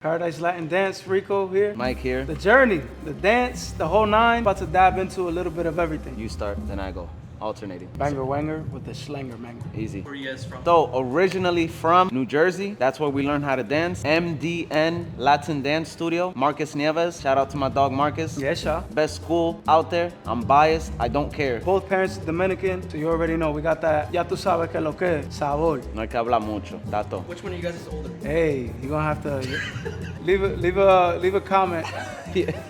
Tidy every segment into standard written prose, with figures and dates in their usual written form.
Paradise Latin Dance, Rico here. Mike here. The journey, the dance, the whole nine. About to dive into a little bit of everything. You start, then I go. Alternating. Banger wanger with the schlanger manger. Easy. Where are you guys from? So originally from New Jersey, that's where we learned how to dance. MDN Latin Dance Studio. Marcus Nieves. Shout out to my dog Marcus. Yes, y'all. Best school out there. I'm biased. I don't care. Both parents Dominican, so you already know we got that. Ya tú sabes que lo que es, sabor. No hay que hablar mucho. Tato. Which one of you guys is older? Hey, you're gonna have to leave a comment.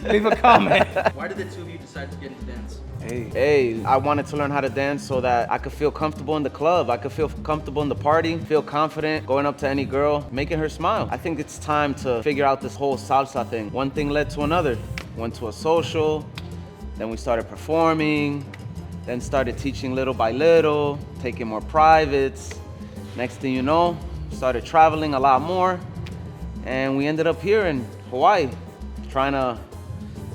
Leave a comment. Why did the two of you decide to get into dance? Hey, I wanted to learn how to dance so that I could feel comfortable in the club. I could feel comfortable in the party, feel confident going up to any girl, making her smile. I think it's time to figure out this whole salsa thing. One thing led to another. Went to a social, then we started performing, then started teaching little by little, taking more privates. Next thing you know, started traveling a lot more, and we ended up here in Hawaii, trying to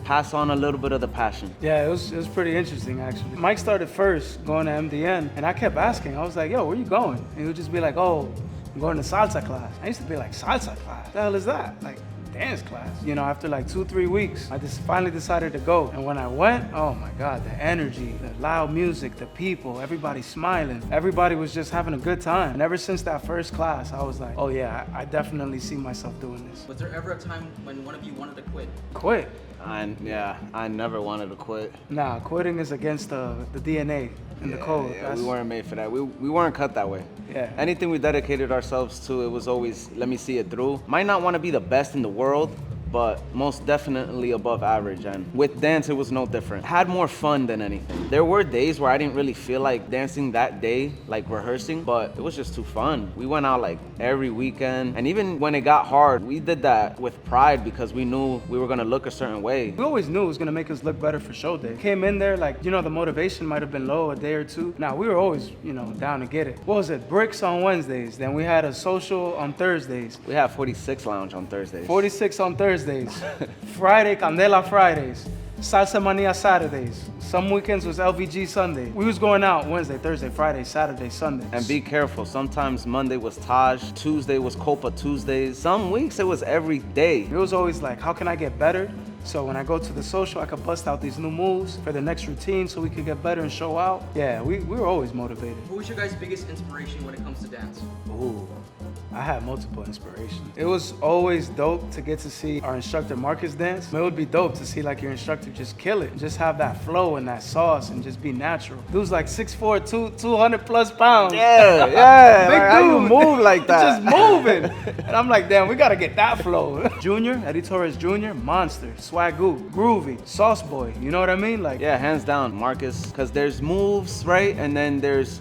pass on a little bit of the passion. Yeah, it was pretty interesting actually. Mike started first going to MDN, and I kept asking. I was like, yo, where you going? And he would just be like, oh, I'm going to salsa class. I used to be like, salsa class? What the hell is that? Like, dance class. You know, after like 2-3 weeks, I just finally decided to go. And when I went, oh my God, the energy, the loud music, the people, everybody smiling. Everybody was just having a good time. And ever since that first class, I was like, oh yeah, I definitely see myself doing this. Was there ever a time when one of you wanted to quit? Quit? I never wanted to quit. Nah, quitting is against the DNA and the code. Yeah, we weren't made for that. We weren't cut that way. Yeah. Anything we dedicated ourselves to, it was always, let me see it through. Might not want to be the best in the world, but most definitely above average. And with dance, it was no different. Had more fun than anything. There were days where I didn't really feel like dancing that day, like rehearsing, but it was just too fun. We went out like every weekend. And even when it got hard, we did that with pride because we knew we were gonna look a certain way. We always knew it was gonna make us look better for show day. Came in there like, you know, the motivation might have been low a day or two. Now, we were always, you know, down to get it. What was it? Bricks on Wednesdays. Then we had a social on Thursdays. We had 46 Lounge on Thursdays. 46 on Thursdays. Friday, Candela Fridays. Salsa Mania Saturdays. Some weekends was LVG Sunday. We was going out Wednesday, Thursday, Friday, Saturday, Sunday. And be careful, sometimes Monday was Taj, Tuesday was Copa Tuesdays. Some weeks it was every day. It was always like, how can I get better? So when I go to the social, I could bust out these new moves for the next routine so we could get better and show out. Yeah, we were always motivated. Who was your guys' biggest inspiration when it comes to dance? Ooh, I had multiple inspirations. It was always dope to get to see our instructor Marcus dance. It would be dope to see like your instructor just kill it. Just have that flow and that sauce and just be natural. Dude's like 6'4", 200 plus pounds. Yeah, Big like, how you dude. move like that? Just moving. And I'm like, damn, we gotta get that flow. Junior, Eddie Torres Jr., monster, swagoo, groovy, sauce boy. You know what I mean? Like, Yeah, hands down, Marcus. Because there's moves, right? And then there's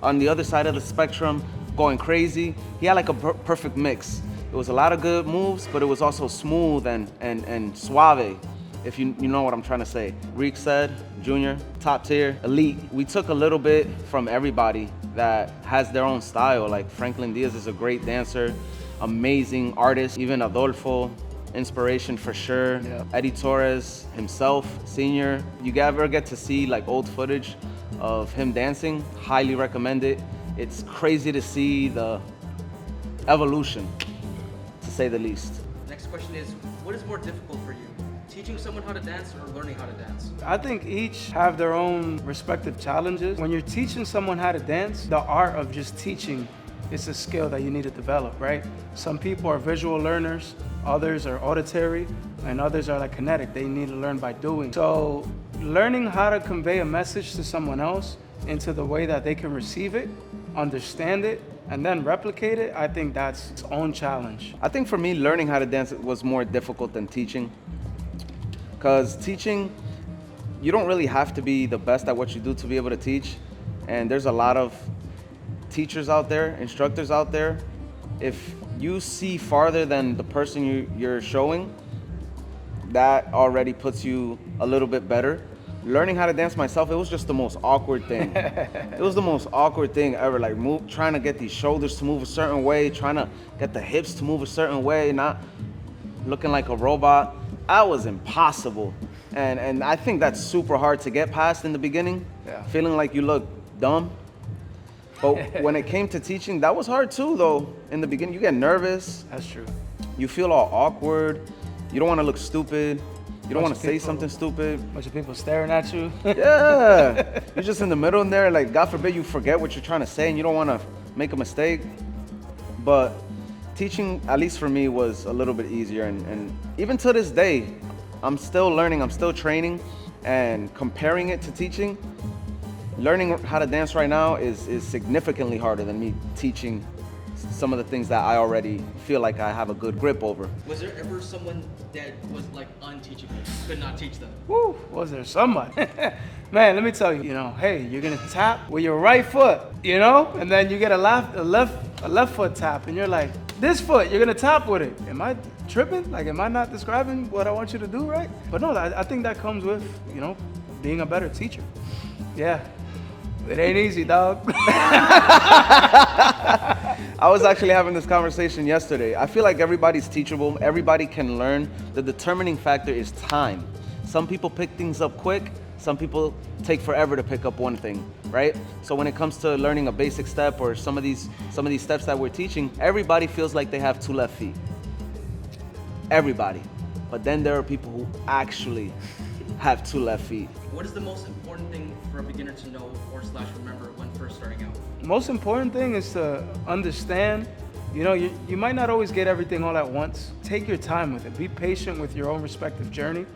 on the other side of the spectrum, going crazy. He had like a perfect mix. It was a lot of good moves, but it was also smooth and suave, if you know what I'm trying to say. Reek said, Junior, top tier, elite. We took a little bit from everybody that has their own style. Like Franklin Diaz is a great dancer, amazing artist. Even Adolfo, inspiration for sure. Yeah. Eddie Torres himself, senior. You ever get to see like old footage of him dancing? Highly recommend it. It's crazy to see the evolution, to say the least. Next question is, what is more difficult for you? Teaching someone how to dance or learning how to dance? I think each have their own respective challenges. When you're teaching someone how to dance, the art of just teaching is a skill that you need to develop, right? Some people are visual learners, others are auditory, and others are like kinetic. They need to learn by doing. So learning how to convey a message to someone else into the way that they can receive it, understand it, and then replicate it, I think that's its own challenge. I think for me, learning how to dance was more difficult than teaching. Because teaching, you don't really have to be the best at what you do to be able to teach. And there's a lot of teachers out there, instructors out there. If you see farther than the person you're showing, that already puts you a little bit better. Learning how to dance myself, it was just the most awkward thing. It was the most awkward thing ever. Like trying to get these shoulders to move a certain way, trying to get the hips to move a certain way, not looking like a robot. That was impossible. And I think that's super hard to get past in the beginning. Yeah. Feeling like you look dumb. But when it came to teaching, that was hard too, though. In the beginning, you get nervous. That's true. You feel all awkward. You don't want to look stupid. You don't want to say something stupid. Bunch of people staring at you. Yeah. You're just in the middle in there, like, God forbid you forget what you're trying to say and you don't want to make a mistake. But teaching, at least for me, was a little bit easier. And even to this day, I'm still learning, I'm still training, and comparing it to teaching, learning how to dance right now is significantly harder than me teaching some of the things that I already feel like I have a good grip over. Was there ever someone that was like unteachable, could not teach them? Woo, was there somebody? Man, let me tell you, hey, you're gonna tap with your right foot, and then you get a left foot tap, and you're like, this foot, you're gonna tap with it. Am I tripping? Like, am I not describing what I want you to do right? But no, I think that comes with, being a better teacher. Yeah, it ain't easy, dog. I was actually having this conversation yesterday. I feel like everybody's teachable, everybody can learn. The determining factor is time. Some people pick things up quick, some people take forever to pick up one thing, right? So when it comes to learning a basic step or some of these steps that we're teaching, everybody feels like they have 2 left feet. Everybody. But then there are people who actually have 2 left feet. What is the most important thing for a beginner to know or / remember when first starting out? Most important thing is to understand, you might not always get everything all at once. Take your time with it. Be patient with your own respective journey.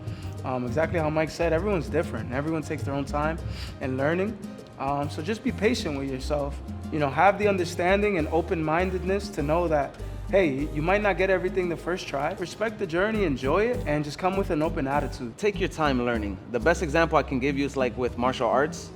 Exactly how Mike said, everyone's different. Everyone takes their own time in learning. So just be patient with yourself. Have the understanding and open-mindedness to know that, hey, you might not get everything the first try. Respect the journey, enjoy it, and just come with an open attitude. Take your time learning. The best example I can give you is like with martial arts.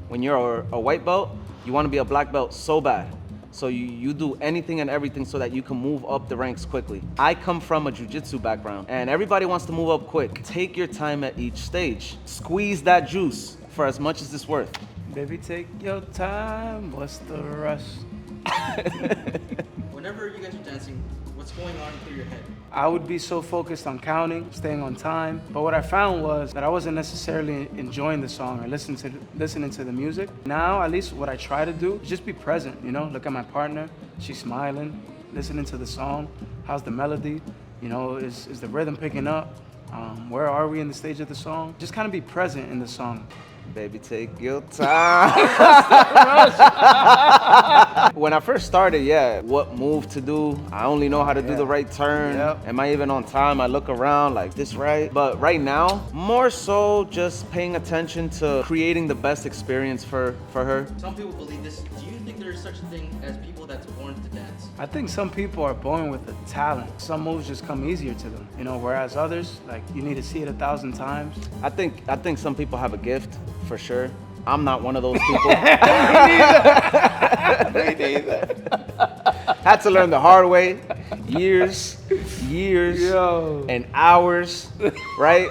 When you're a white belt, you want to be a black belt so bad. So you do anything and everything so that you can move up the ranks quickly. I come from a jiu-jitsu background, and everybody wants to move up quick. Take your time at each stage. Squeeze that juice for as much as it's worth. Baby, take your time, what's the rush? Whenever you guys are dancing, what's going on through your head? I would be so focused on counting, staying on time. But what I found was that I wasn't necessarily enjoying the song or listening to the music. Now, at least what I try to do is just be present, look at my partner, she's smiling, listening to the song. How's the melody? Is the rhythm picking up? Where are we in the stage of the song? Just kind of be present in the song. Baby, take your time. When I first started, what move to do? I only know how to do the right turn. Yep. Am I even on time? I look around like, this right? But right now, more so just paying attention to creating the best experience for her. Some people believe this. Do you think there's such a thing as people that's born to dance? I think some people are born with a talent. Some moves just come easier to them, whereas others, like, you need to see it 1,000 times. I think some people have a gift, for sure. I'm not one of those people. Me neither. Had to learn the hard way. Years, Yo. and hours, right?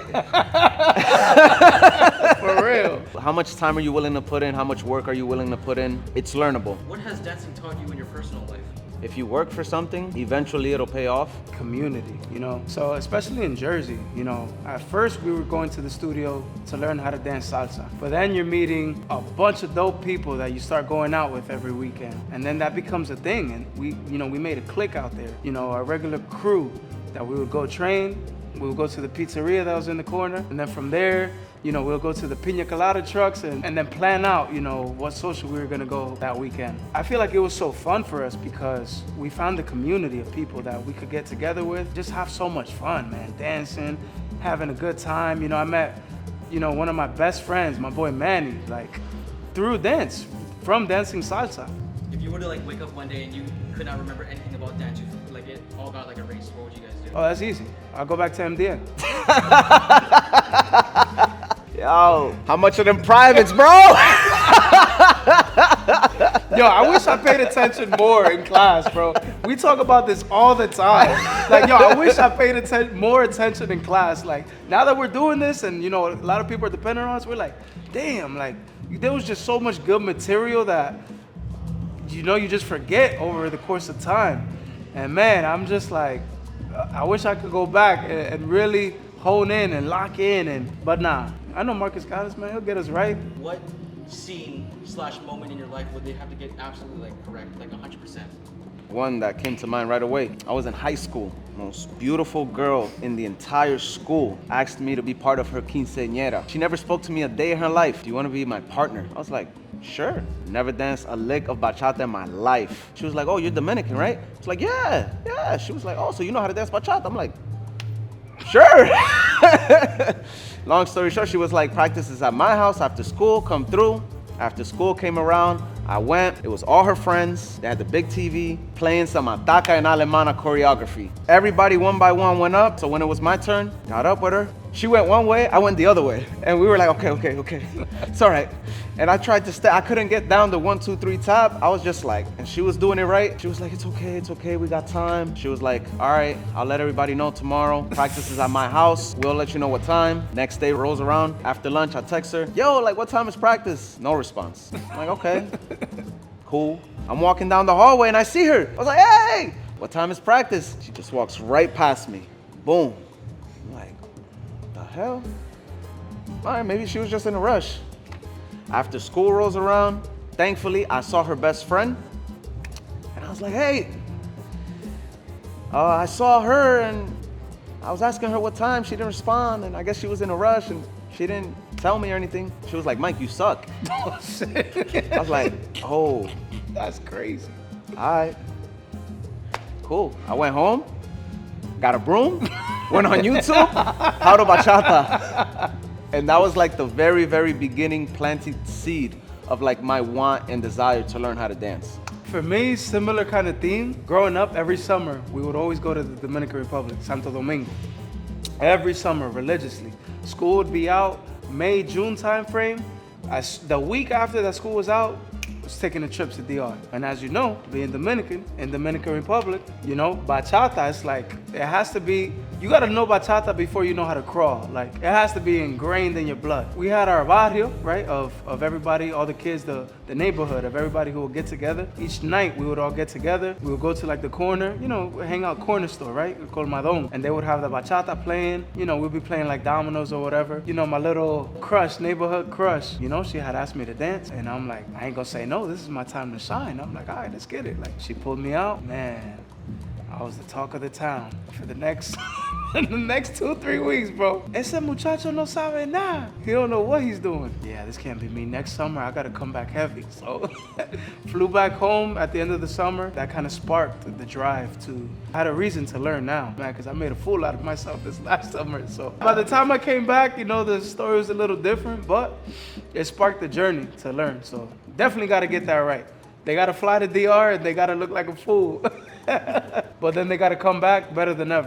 For real. How much time are you willing to put in? How much work are you willing to put in? It's learnable. What has dancing taught you in your personal life? If you work for something, eventually it'll pay off. Community, so especially in Jersey, at first we were going to the studio to learn how to dance salsa, but then you're meeting a bunch of dope people that you start going out with every weekend, and then that becomes a thing, and we made a clique out there, our regular crew that we would go train, we would go to the pizzeria that was in the corner, and then from there, we'll go to the pina colada trucks and then plan out, what social we were gonna go that weekend. I feel like it was so fun for us because we found a community of people that we could get together with, just have so much fun, man, dancing, having a good time. I met, one of my best friends, my boy Manny, like through dance, from dancing salsa. If you were to wake up one day and you could not remember anything about dance, it all got erased, what would you guys do? Oh, that's easy. I'll go back to MDN. Yo, how much of them privates, bro? Yo, I wish I paid attention more in class, bro. We talk about this all the time. I wish I paid more attention in class. Now that we're doing this and, a lot of people are depending on us, we're like, damn, there was just so much good material that, you just forget over the course of time. And man, I'm just like, I wish I could go back and really hone in and lock in, but nah. I know Marcus got us, man. He'll get us right. What scene / moment in your life would they have to get absolutely correct, 100%? one that came to mind right away. I was in high school. Most beautiful girl in the entire school asked me to be part of her quinceañera. She never spoke to me a day in her life. Do you want to be my partner? I was like, sure. Never danced a lick of bachata in my life. She was like, oh, you're Dominican, right? I was like, yeah. She was like, oh, so you know how to dance bachata? I'm like, sure. Long story short, she was like, practices at my house after school, come through. After school came around, I went. It was all her friends. They had the big TV playing some Ataca en Alemana choreography. Everybody one by one went up. So when it was my turn, got up with her. She went one way, I went the other way. And we were like, okay. It's all right. And I tried to stay. I couldn't get down the 1, 2, 3 tap. I was just like, and she was doing it right. She was like, it's okay, we got time. She was like, all right, I'll let everybody know tomorrow. Practice is at my house. We'll let you know what time. Next day rolls around. After lunch, I text her, yo, like what time is practice? No response. I'm like, okay, cool. I'm walking down the hallway and I see her. I was like, hey, what time is practice? She just walks right past me. Boom. I'm like, what the hell? All right, maybe she was just in a rush. After school rolls around, thankfully, I saw her best friend. And I was like, hey, I saw her and I was asking her what time. She didn't respond. And I guess she was in a rush and she didn't tell me or anything. She was like, Mike, you suck. Oh, shit. I was like, oh. That's crazy. All right. Cool. I went home, got a broom, went on YouTube, how to bachata. And that was like the very, very beginning planted seed of like my want and desire to learn how to dance. For me, similar kind of theme. Growing up, every summer, we would always go to the Dominican Republic, Santo Domingo. Every summer, religiously. School would be out, May, June time frame. The week after that school was out, was taking a trip to DR. And as you know, being Dominican, in Dominican Republic, you know, bachata is like, it has to be, you gotta know bachata before you know how to crawl. Like, it has to be ingrained in your blood. We had our barrio, right, of everybody, all the kids, the neighborhood, of everybody who would get together. Each night, we would all get together. We would go to like the corner, you know, hang out corner store, right, called Madon. And they would have the bachata playing. You know, we'd be playing like dominoes or whatever. You know, my little crush, neighborhood crush, you know, she had asked me to dance. And I'm like, I ain't gonna say no, this is my time to shine. I'm like, all right, let's get it. Like, she pulled me out, man. I was the talk of the town for the next the next 2-3 weeks, bro. Ese muchacho no sabe nada. He don't know what he's doing. Yeah, this can't be me. Next summer, I gotta come back heavy. So flew back home at the end of the summer. That kind of sparked the drive to, I had a reason to learn now, man, because I made a fool out of myself this last summer. So by the time I came back, you know, the story was a little different, but it sparked the journey to learn. So definitely gotta get that right. They gotta fly to DR and they gotta look like a fool. But then they gotta come back better than ever.